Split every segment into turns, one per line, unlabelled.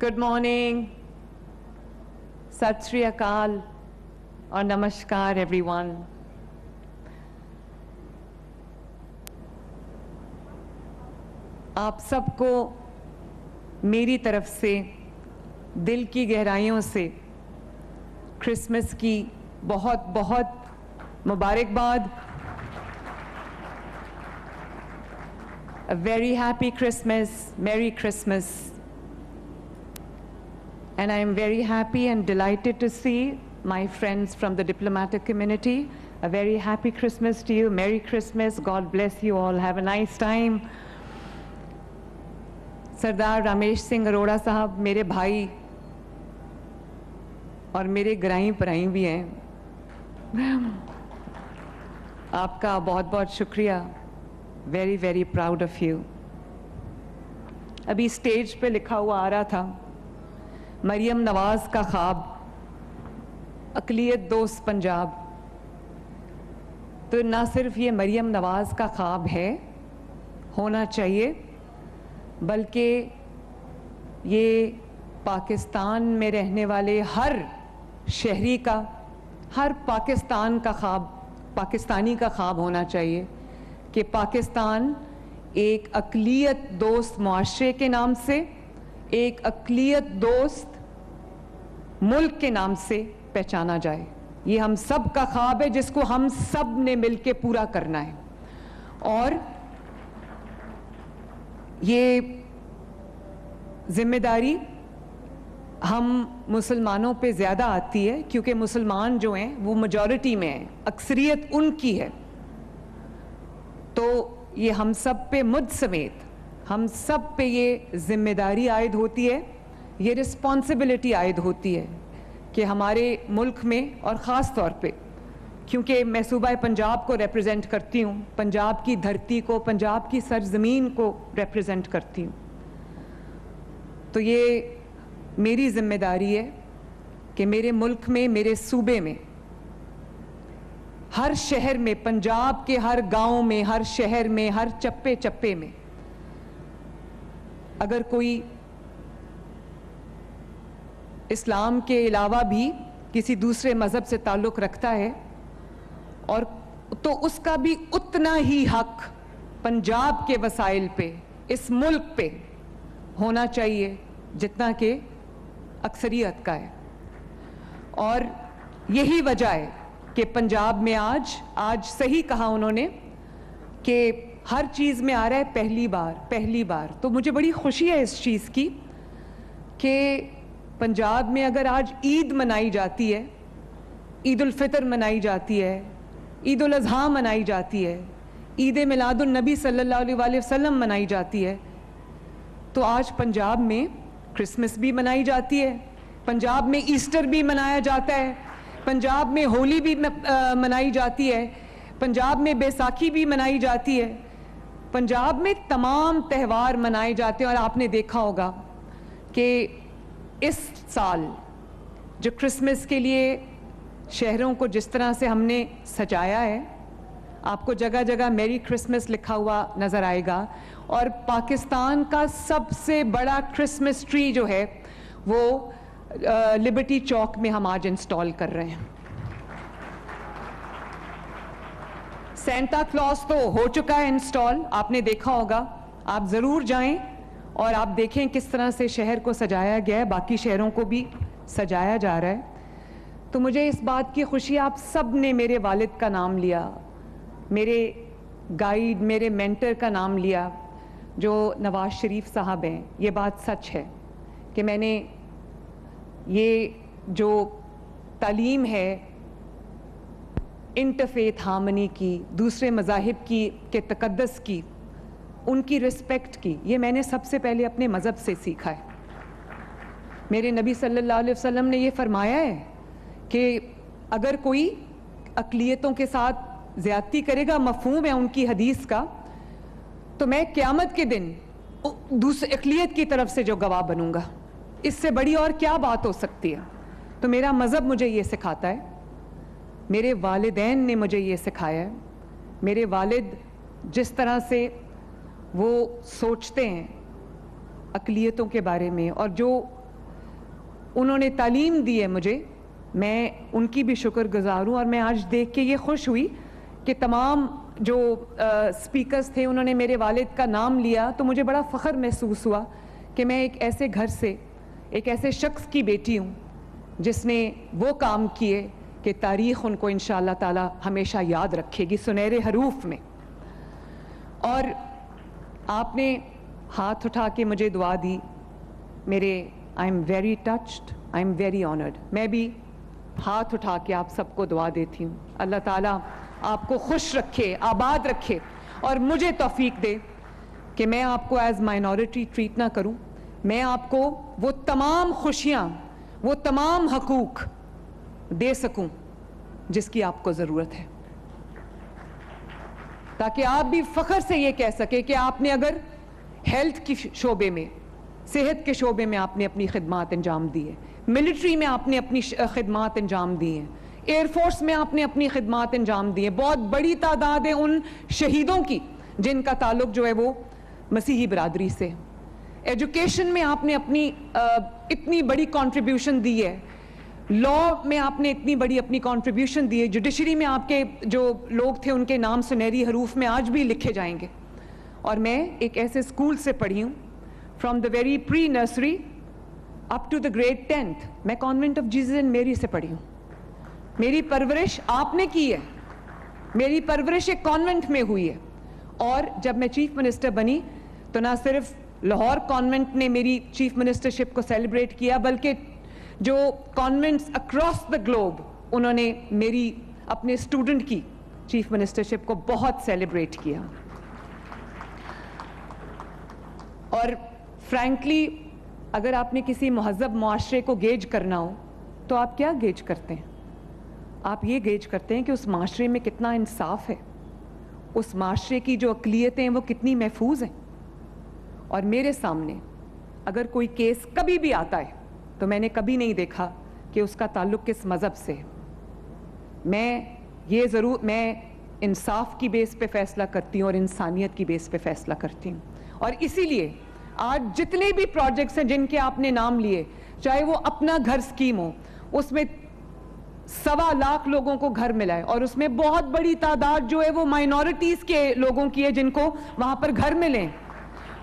Good morning, सत श्री अकाल और नमस्कार एवरीवन। आप सबको मेरी तरफ से दिल की गहराइयों से क्रिसमस की बहुत बहुत मुबारकबाद। A very happy Christmas, Merry Christmas. And I am very happy and delighted to see my friends from the diplomatic community. A very happy Christmas to you. Merry Christmas. God bless you all. Have a nice time. सरदार रामेश सिंह अरोड़ा साहब मेरे भाई और मेरे ग्राई पराई भी हैं। आपका बहुत बहुत शुक्रिया। Very very proud of you. अभी स्टेज पे लिखा हुआ आ रहा था, मरियम नवाज का ख्वाब, अक़लियत दोस्त पंजाब। तो ना सिर्फ ये मरियम नवाज का ख्वाब है, होना चाहिए, बल्कि ये पाकिस्तान में रहने वाले हर शहरी का, हर पाकिस्तान का ख्वाब, पाकिस्तानी का ख्वाब होना चाहिए कि पाकिस्तान एक अक़लियत दोस्त मुआशरे के नाम से, एक अक़लियत दोस्त मुल्क के नाम से पहचाना जाए। ये हम सब का ख्वाब है जिसको हम सब ने मिलकर पूरा करना है। और ये जिम्मेदारी हम मुसलमानों पे ज़्यादा आती है क्योंकि मुसलमान जो हैं वो मेजॉरिटी में हैं, अक्सरियत उनकी है। तो ये हम सब पे, मुझ समेत हम सब पे ये जिम्मेदारी आयद होती है, ये रिस्पॉन्सिबिलिटी आयद होती है कि हमारे मुल्क में, और ख़ास तौर पे क्योंकि मैं सूबा पंजाब को रिप्रेजेंट करती हूँ, पंजाब की धरती को, पंजाब की सरजमीन को रिप्रेजेंट करती हूँ, तो ये मेरी जिम्मेदारी है कि मेरे मुल्क में, मेरे सूबे में, हर शहर में, पंजाब के हर गांव में, हर शहर में, हर चप्पे चप्पे में अगर कोई इस्लाम के अलावा भी किसी दूसरे मज़हब से ताल्लुक़ रखता है, और तो उसका भी उतना ही हक पंजाब के वसाइल पे, इस मुल्क पे होना चाहिए जितना कि अक्सरियत का है। और यही वजह है कि पंजाब में आज सही कहा उन्होंने कि हर चीज़ में आ रहा है पहली बार। तो मुझे बड़ी खुशी है इस चीज़ की कि पंजाब में अगर आज ईद मनाई जाती है, ईद उल फितर मनाई जाती है, ईद उल अज़हा मनाई जाती है, ईद मिलादुन नबी सल्लल्लाहु अलैहि वसल्लम मनाई जाती है, तो आज पंजाब में क्रिसमस भी मनाई जाती है, पंजाब में ईस्टर भी मनाया जाता है, पंजाब में होली भी मनाई जाती है, पंजाब में बैसाखी भी मनाई जाती है, पंजाब में तमाम त्यौहार मनाए जाते हैं। और आपने देखा होगा कि इस साल जो क्रिसमस के लिए शहरों को जिस तरह से हमने सजाया है, आपको जगह जगह मेरी क्रिसमस लिखा हुआ नज़र आएगा। और पाकिस्तान का सबसे बड़ा क्रिसमस ट्री जो है वो लिबर्टी चौक में हम आज इंस्टॉल कर रहे हैं। सेंटा क्लॉज तो हो चुका है इंस्टॉल, आपने देखा होगा, आप ज़रूर जाएं और आप देखें किस तरह से शहर को सजाया गया है, बाकी शहरों को भी सजाया जा रहा है। तो मुझे इस बात की खुशी, आप सब ने मेरे वालिद का नाम लिया, मेरे गाइड, मेरे मेंटर का नाम लिया जो नवाज शरीफ साहब हैं। ये बात सच है कि मैंने ये जो तालीम है इंटरफेथ हार्मनी की, दूसरे मज़ाहिब की के तक़द्दुस की, उनकी रिस्पेक्ट की, ये मैंने सबसे पहले अपने मज़हब से सीखा है। मेरे नबी सल्लल्लाहु अलैहि वसल्लम ने ये फरमाया है कि अगर कोई अक़लियतों के साथ ज़्यादती करेगा, मफ़हूम है उनकी हदीस का, तो मैं क़यामत के दिन दूसरे अक़लियत की तरफ से जो गवाह बनूंगा। इससे बड़ी और क्या बात हो सकती है। तो मेरा मज़हब मुझे ये सिखाता है, मेरे वालिदैन ने मुझे ये सिखाया है, मेरे वालिद जिस तरह से वो सोचते हैं अक़लियतों के बारे में, और जो उन्होंने तालीम दी है मुझे, मैं उनकी भी शुक्रगुजार हूँ। और मैं आज देख के ये खुश हुई कि तमाम जो स्पीकर्स थे उन्होंने मेरे वालिद का नाम लिया, तो मुझे बड़ा फ़ख्र महसूस हुआ कि मैं एक ऐसे घर से, एक ऐसे शख्स की बेटी हूँ जिसने वो काम किए कि तारीख़ उनको इंशाअल्लाह ताला हमेशा याद रखेगी सुनहरे हरूफ में। और आपने हाथ उठा के मुझे दुआ दी, मेरे I am very touched, I am very honoured. मैं भी हाथ उठा के आप सबको दुआ देती हूँ, अल्लाह ताला आपको खुश रखे, आबाद रखे और मुझे तौफीक दे कि मैं आपको एज माइनॉरिटी ट्रीट ना करूँ, मैं आपको वो तमाम खुशियाँ, वो तमाम हकूक़ दे सकूँ जिसकी आपको ज़रूरत है, ताकि आप भी फ़ख्र से ये कह सके कि आपने अगर हेल्थ की शोबे में, सेहत के शोबे में आपने अपनी खिदमात अंजाम दी है, मिलिट्री में आपने अपनी खिदमात अंजाम दी हैं, एयरफोर्स में आपने अपनी खिदमात अंजाम दी है, बहुत बड़ी तादाद है उन शहीदों की जिनका ताल्लुक जो है वो मसीही बरादरी से। एजुकेशन में आपने अपनी इतनी बड़ी कंट्रीब्यूशन दी है, लॉ में आपने इतनी बड़ी अपनी कंट्रीब्यूशन दी है, जुडिशरी में आपके जो लोग थे उनके नाम सुनहरी हरूफ में आज भी लिखे जाएंगे। और मैं एक ऐसे स्कूल से पढ़ी हूँ, from the very pre nursery up to the grade 10th, मैं कॉन्वेंट ऑफ जीसस एंड मेरी से पढ़ी हूँ। मेरी परवरिश आपने की है, मेरी परवरिश एक कॉन्वेंट में हुई है। और जब मैं चीफ मिनिस्टर बनी तो ना सिर्फ लाहौर कॉन्वेंट ने मेरी चीफ मिनिस्टरशिप को सेलिब्रेट किया, बल्कि जो कॉन्वेंट्स अक्रॉस द ग्लोब उन्होंने मेरी अपने स्टूडेंट की चीफ मिनिस्टरशिप को बहुत सेलिब्रेट किया। और फ्रैंकली अगर आपने किसी महज़ब मुआशरे को गेज करना हो तो आप क्या गेज करते हैं? आप ये गेज करते हैं कि उस माशरे में कितना इंसाफ है, उस माशरे की जो अक़लियतें हैं वो कितनी महफूज हैं। और मेरे सामने अगर कोई केस कभी भी आता है तो मैंने कभी नहीं देखा कि उसका ताल्लुक़ किस मज़हब से है। मैं इंसाफ की बेस पे फ़ैसला करती हूँ और इंसानियत की बेस पे फ़ैसला करती हूँ। और इसीलिए आज जितने भी प्रोजेक्ट्स हैं जिनके आपने नाम लिए, चाहे वो अपना घर स्कीम हो, उसमें 1.25 लाख लोगों को घर मिला है और उसमें बहुत बड़ी तादाद जो है वो माइनॉरिटीज़ के लोगों की है जिनको वहाँ पर घर मिले।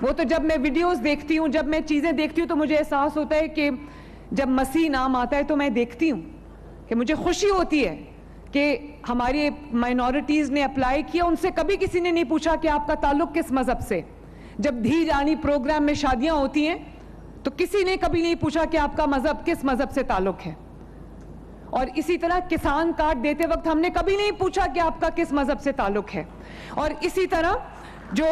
वो तो जब मैं वीडियोस देखती हूँ, जब मैं चीज़ें देखती हूँ तो मुझे एहसास होता है कि जब मसीह नाम आता है तो मैं देखती हूँ कि मुझे खुशी होती है कि हमारी माइनॉरिटीज़ ने अप्लाई किया, उनसे कभी किसी ने नहीं पूछा कि आपका ताल्लुक़ किस मज़हब से। जब धी जानी प्रोग्राम में शादियाँ होती हैं तो किसी ने कभी नहीं पूछा कि आपका मज़हब किस मज़हब से ताल्लुक़ है। और इसी तरह किसान कार्ड देते वक्त हमने कभी नहीं पूछा कि आपका किस मज़हब से ताल्लुक़ है। और इसी तरह जो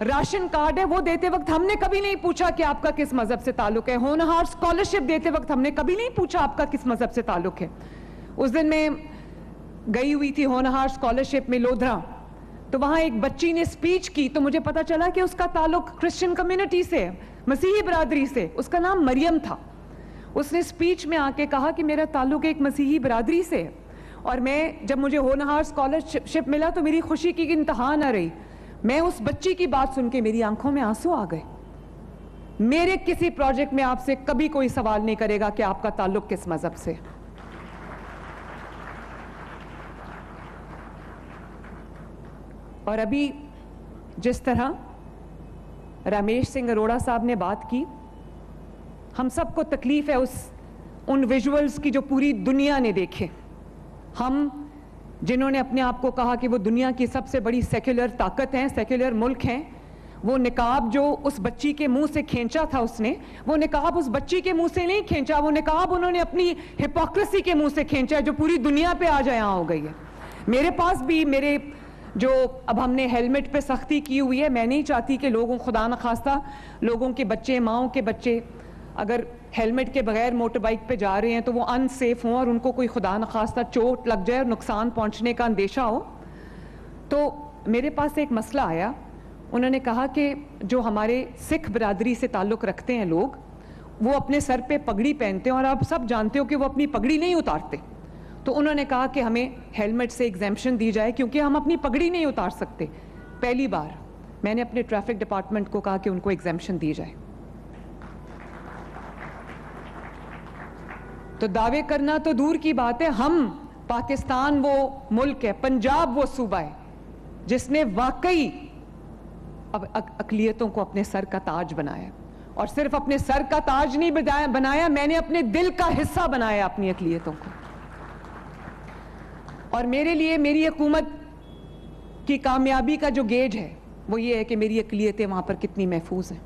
राशन कार्ड है वो देते वक्त हमने कभी नहीं पूछा कि आपका किस मज़हब से ताल्लुक़ है। होनहार स्कॉलरशिप देते वक्त हमने कभी नहीं पूछा आपका किस मज़हब से ताल्लुक़ है। उस दिन मैं गई हुई थी होनहार स्कॉलरशिप में लोधरा, तो वहाँ एक बच्ची ने स्पीच की तो मुझे पता चला कि उसका ताल्लुक़ क्रिश्चियन कम्युनिटी से है, मसीही बरादरी से। उसका नाम मरियम था। उसने स्पीच में आके कहा कि मेरा ताल्लुक़ एक मसीही बरादरी से है। और मैं जब मुझे होनहार स्कॉलरशिप मिला तो मेरी खुशी की इंतहा न रही। मैं उस बच्ची की बात सुन के मेरी आंखों में आंसू आ गए। मेरे किसी प्रोजेक्ट में आपसे कभी कोई सवाल नहीं करेगा कि आपका ताल्लुक़ किस मज़हब से। और अभी जिस तरह रमेश सिंह अरोड़ा साहब ने बात की, हम सबको तकलीफ है उन विजुअल्स की जो पूरी दुनिया ने देखे। हम जिन्होंने अपने आप को कहा कि वो दुनिया की सबसे बड़ी सेक्युलर ताकत हैं, सेक्युलर मुल्क हैं, वो निकाब जो उस बच्ची के मुंह से खींचा था उसने, वो निकाब उस बच्ची के मुंह से नहीं खींचा, वो निकाब उन्होंने अपनी हिपोक्रेसी के मुंह से खींचा जो पूरी दुनिया पे आज यहाँ हो गई है। मेरे पास भी मेरे जो अब हमने हेलमेट पे सख्ती की हुई है, मैं नहीं चाहती कि लोगों, खुदा न खास्ता लोगों के बच्चे, माओं के बच्चे अगर हेलमेट के बगैर मोटर बाइक पे जा रहे हैं तो वो अनसेफ हों और उनको कोई खुदा न खास्ता चोट लग जाए और नुकसान पहुंचने का अंदेशा हो। तो मेरे पास एक मसला आया, उन्होंने कहा कि जो हमारे सिख बरादरी से ताल्लुक़ रखते हैं लोग, वो अपने सर पे पगड़ी पहनते हैं और आप सब जानते हो कि वो अपनी पगड़ी नहीं उतारते। तो उन्होंने कहा कि हमें हेलमेट से एग्जेम्पशन दी जाए क्योंकि हम अपनी पगड़ी नहीं उतार सकते। पहली बार मैंने अपने ट्रैफिक डिपार्टमेंट को कहा कि उनको एग्जेम्पशन दी जाए। तो दावे करना तो दूर की बात है, हम पाकिस्तान वो मुल्क है, पंजाब वो सूबा है जिसने वाकई अब अक़लियतों को अपने सर का ताज बनाया, और सिर्फ अपने सर का ताज नहीं बनाया, मैंने अपने दिल का हिस्सा बनाया अपनी अक़लियतों को। और मेरे लिए मेरी हुकूमत की कामयाबी का जो गेज है वो ये है कि मेरी अक़लियतें वहाँ पर कितनी महफूज हैं।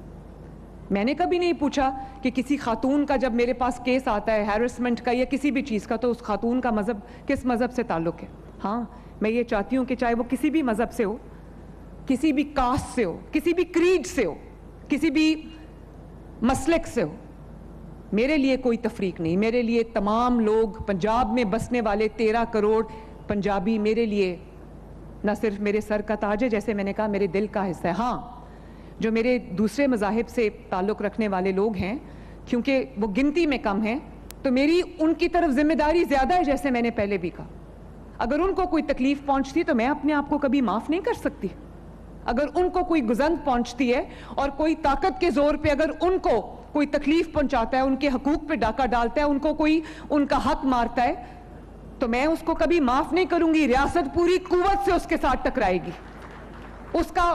मैंने कभी नहीं पूछा कि किसी खातून का जब मेरे पास केस आता है हैरेसमेंट का या किसी भी चीज़ का, तो उस खातून का मज़हब किस मज़हब से ताल्लुक़ है। हाँ, मैं ये चाहती हूँ कि चाहे वो किसी भी मज़हब से हो, किसी भी कास्ट से हो, किसी भी क्रीड से हो, किसी भी मसलक से हो, मेरे लिए कोई तफरीक नहीं। मेरे लिए तमाम लोग, पंजाब में बसने वाले 13 करोड़ पंजाबी मेरे लिए न सिर्फ मेरे सर का ताज है, जैसे मैंने कहा मेरे दिल का हिस्सा है। हाँ, जो मेरे दूसरे मज़ाहिब से ताल्लुक़ रखने वाले लोग हैं, क्योंकि वो गिनती में कम हैं, तो मेरी उनकी तरफ जिम्मेदारी ज़्यादा है। जैसे मैंने पहले भी कहा, अगर उनको कोई तकलीफ़ पहुंचती तो मैं अपने आप को कभी माफ़ नहीं कर सकती। अगर उनको कोई गुज़ंत पहुंचती है और कोई ताकत के ज़ोर पे अगर उनको कोई तकलीफ़ पहुंचाता है, उनके हकूक़ पे डाका डालता है, उनको कोई उनका हक मारता है, तो मैं उसको कभी माफ़ नहीं करूंगी। रियासत पूरी कुव्वत से उसके साथ टकराएगी। उसका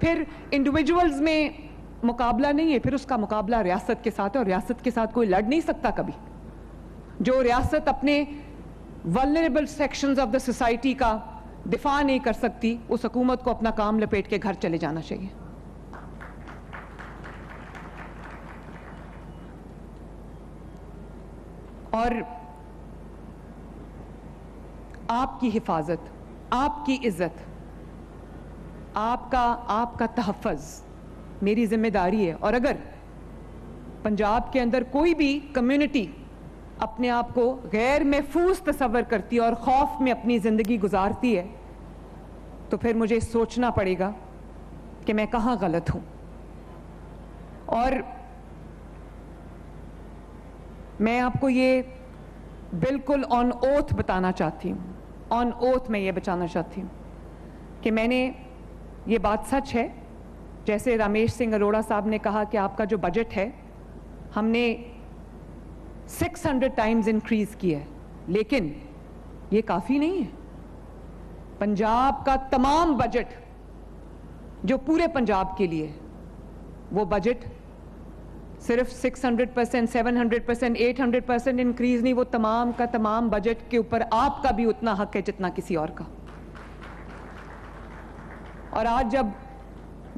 फिर इंडिविजुअल्स में मुकाबला नहीं है, फिर उसका मुकाबला रियासत के साथ है, और रियासत के साथ कोई लड़ नहीं सकता कभी। जो रियासत अपने vulnerable sections of the society का दिफा नहीं कर सकती, उस हुकूमत को अपना काम लपेट के घर चले जाना चाहिए। और आपकी हिफाजत, आपकी इज्जत, आपका तहफ़्फ़ुज़ मेरी जिम्मेदारी है। और अगर पंजाब के अंदर कोई भी कम्युनिटी अपने आप को गैर महफूज तस्वर करती है और खौफ में अपनी ज़िंदगी गुजारती है, तो फिर मुझे सोचना पड़ेगा कि मैं कहाँ गलत हूँ। और मैं आपको ये बिल्कुल ऑन ओथ बताना चाहती हूँ, ऑन ओथ मैं ये बचाना चाहती हूँ कि मैंने, ये बात सच है, जैसे रमेश सिंह अरोड़ा साहब ने कहा कि आपका जो बजट है हमने 600 टाइम्स इंक्रीज किया है, लेकिन ये काफ़ी नहीं है। पंजाब का तमाम बजट जो पूरे पंजाब के लिए, वो बजट सिर्फ 600%, 700%, 800% इंक्रीज नहीं, वो तमाम का तमाम बजट के ऊपर आपका भी उतना हक है जितना किसी और का। और आज जब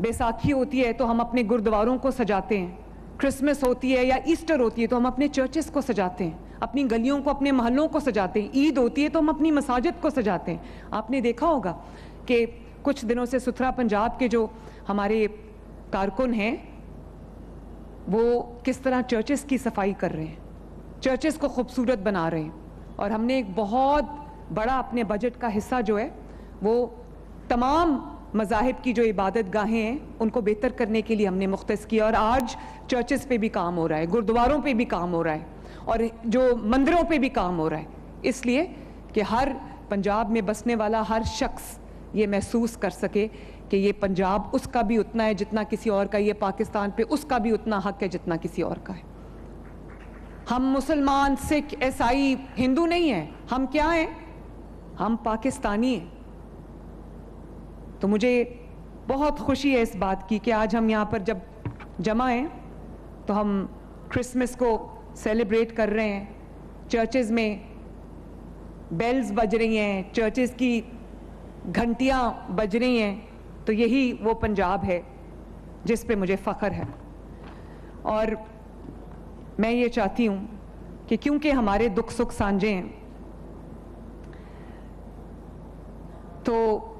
बैसाखी होती है तो हम अपने गुरुद्वारों को सजाते हैं, क्रिसमस होती है या ईस्टर होती है तो हम अपने चर्चेस को सजाते हैं, अपनी गलियों को, अपने महलों को सजाते हैं, ईद होती है तो हम अपनी मसाजिद को सजाते हैं। आपने देखा होगा कि कुछ दिनों से सुथरा पंजाब के जो हमारे कारकुन हैं वो किस तरह चर्चेस की सफाई कर रहे हैं, चर्चेस को खूबसूरत बना रहे हैं। और हमने एक बहुत बड़ा अपने बजट का हिस्सा जो है वो तमाम मज़ाहिब की जो इबादत गाहें हैं उनको बेहतर करने के लिए हमने मुख्तस किया। और आज चर्चेस पे भी काम हो रहा है, गुरुद्वारों पे भी काम हो रहा है, और जो मंदिरों पे भी काम हो रहा है, इसलिए कि हर पंजाब में बसने वाला हर शख्स ये महसूस कर सके कि ये पंजाब उसका भी उतना है जितना किसी और का, ये पाकिस्तान पे उसका भी उतना हक है जितना किसी और का है। हम मुसलमान, सिख, ईसाई, हिंदू नहीं हैं, हम क्या हैं? हम पाकिस्तानी हैं। तो मुझे बहुत खुशी है इस बात की कि आज हम यहाँ पर जब जमा हैं तो हम क्रिसमस को सेलिब्रेट कर रहे हैं, चर्चेज़ में बेल्स बज रही हैं, चर्चेज़ की घंटियाँ बज रही हैं, तो यही वो पंजाब है जिस पे मुझे फ़ख्र है। और मैं ये चाहती हूँ कि क्योंकि हमारे दुख सुख साझे हैं, तो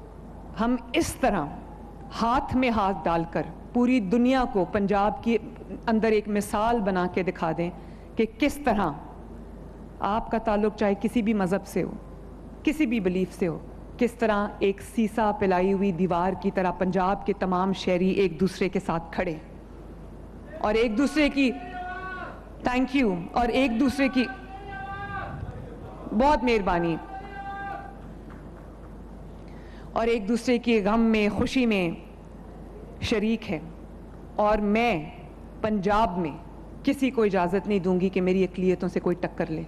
हम इस तरह हाथ में हाथ डालकर पूरी दुनिया को पंजाब के अंदर एक मिसाल बना के दिखा दें कि किस तरह आपका ताल्लुक़ चाहे किसी भी मज़हब से हो, किसी भी बिलीफ से हो, किस तरह एक सीसा पिलाई हुई दीवार की तरह पंजाब के तमाम शहरी एक दूसरे के साथ खड़े और एक दूसरे की थैंक यू और एक दूसरे की बहुत मेहरबानी और एक दूसरे के गम में खुशी में शरीक है। और मैं पंजाब में किसी को इजाज़त नहीं दूंगी कि मेरी अक़लियतों से कोई टक्कर ले।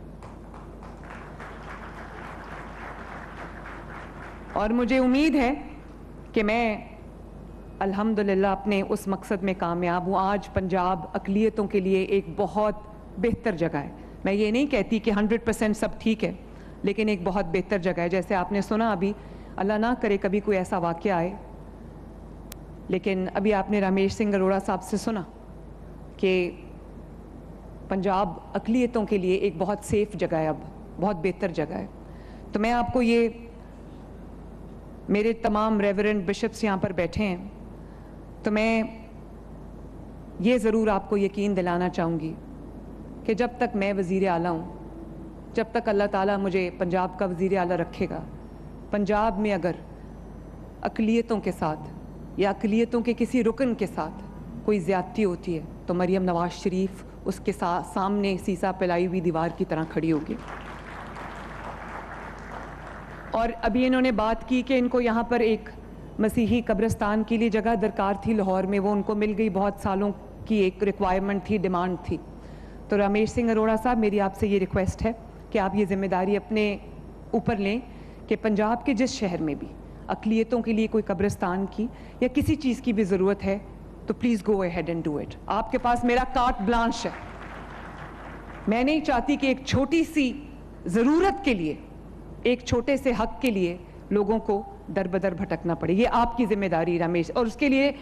और मुझे उम्मीद है कि मैं अल्हम्दुलिल्लाह अपने उस मकसद में कामयाब हूँ। आज पंजाब अक़लियतों के लिए एक बहुत बेहतर जगह है। मैं ये नहीं कहती कि 100% सब ठीक है, लेकिन एक बहुत बेहतर जगह है। जैसे आपने सुना अभी, अल्लाह ना करे कभी कोई ऐसा वाक़या आए, लेकिन अभी आपने रमेश सिंह अरोड़ा साहब से सुना कि पंजाब अक़लियतों के लिए एक बहुत सेफ़ जगह है, अब बहुत बेहतर जगह है। तो मैं आपको ये, मेरे तमाम रेवरेंड बिशप्स यहाँ पर बैठे हैं, तो मैं ये ज़रूर आपको यकीन दिलाना चाहूँगी कि जब तक मैं वज़ीर आला हूँ, जब तक अल्लाह ताला मुझे पंजाब का वज़ीर आला रखेगा, पंजाब में अगर अक़लियतों के साथ या अक़लियतों के किसी रुकन के साथ कोई ज़्यादती होती है तो मरियम नवाज़ शरीफ उसके सामने सीसा पिलाई हुई दीवार की तरह खड़ी होगी। और अभी इन्होंने बात की कि इनको यहाँ पर एक मसीही कब्रिस्तान के लिए जगह दरकार थी लाहौर में, वो उनको मिल गई, बहुत सालों की एक रिक्वायरमेंट थी, डिमांड थी। तो रमेश सिंह अरोड़ा साहब, मेरी आपसे ये रिक्वेस्ट है कि आप ये जिम्मेदारी अपने ऊपर लें कि पंजाब के जिस शहर में भी अक़लियतों के लिए कोई कब्रिस्तान की या किसी चीज़ की भी ज़रूरत है तो please go ahead and do it. आपके पास मेरा कार्ट ब्लांश है। मैं नहीं चाहती कि एक छोटी सी ज़रूरत के लिए, एक छोटे से हक के लिए लोगों को दर बदर भटकना पड़े। ये आपकी जिम्मेदारी रमेश, और उसके लिए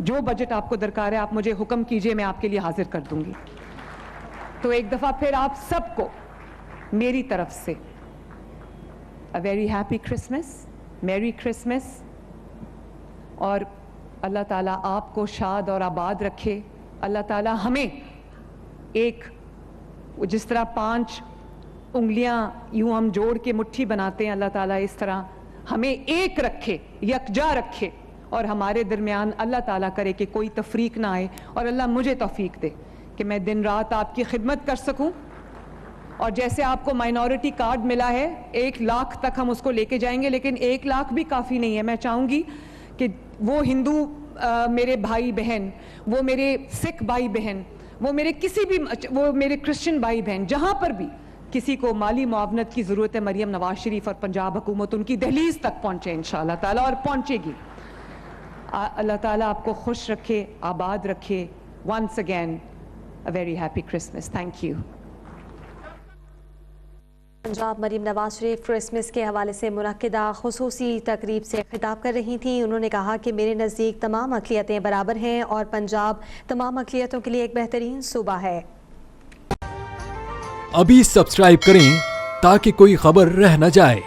जो बजट आपको दरकार है आप मुझे हुक्म कीजिए, मैं आपके लिए हाजिर कर दूंगी। तो एक दफ़ा फिर आप सबको मेरी तरफ से अ very happy Christmas, merry Christmas, और अल्लाह ताला आपको शाद और आबाद रखे। अल्लाह ताला हमें एक, जिस तरह 5 उंगलियां यूं हम जोड़ के मुट्ठी बनाते हैं, अल्लाह ताला इस तरह हमें एक रखे, यकजा रखे, और हमारे दरमियान अल्लाह ताला करे कि कोई तफरीक ना आए, और अल्लाह मुझे तौफीक दे कि मैं दिन रात आपकी खिदमत कर सकूं। और जैसे आपको माइनॉरिटी कार्ड मिला है, 1 लाख तक हम उसको लेके जाएंगे, लेकिन 1 लाख भी काफ़ी नहीं है। मैं चाहूँगी कि वो हिंदू मेरे भाई बहन, वो मेरे सिख भाई बहन, वो मेरे किसी भी, वो मेरे क्रिश्चियन भाई बहन, जहाँ पर भी किसी को माली मुआवनत की ज़रूरत है, मरियम नवाज शरीफ और पंजाब हुकूमत उनकी दहलीज तक पहुँचे इंशाअल्लाह ताला, और पहुँचेगी। अल्लाह ताला आपको खुश रखे, आबाद रखे। Once again a very happy Christmas. Thank you.
Punjab Maryam Nawaz Sharif Christmas के हवाले से मुनक्किदा खुसूसी तकरीब से खिताब कर रही थी। उन्होंने कहा कि मेरे नज़दीक तमाम अक़लियतें बराबर हैं और पंजाब तमाम अक़लियतों के लिए एक बेहतरीन सूबा है।
अभी सब्सक्राइब करें ताकि कोई खबर रह न जाए।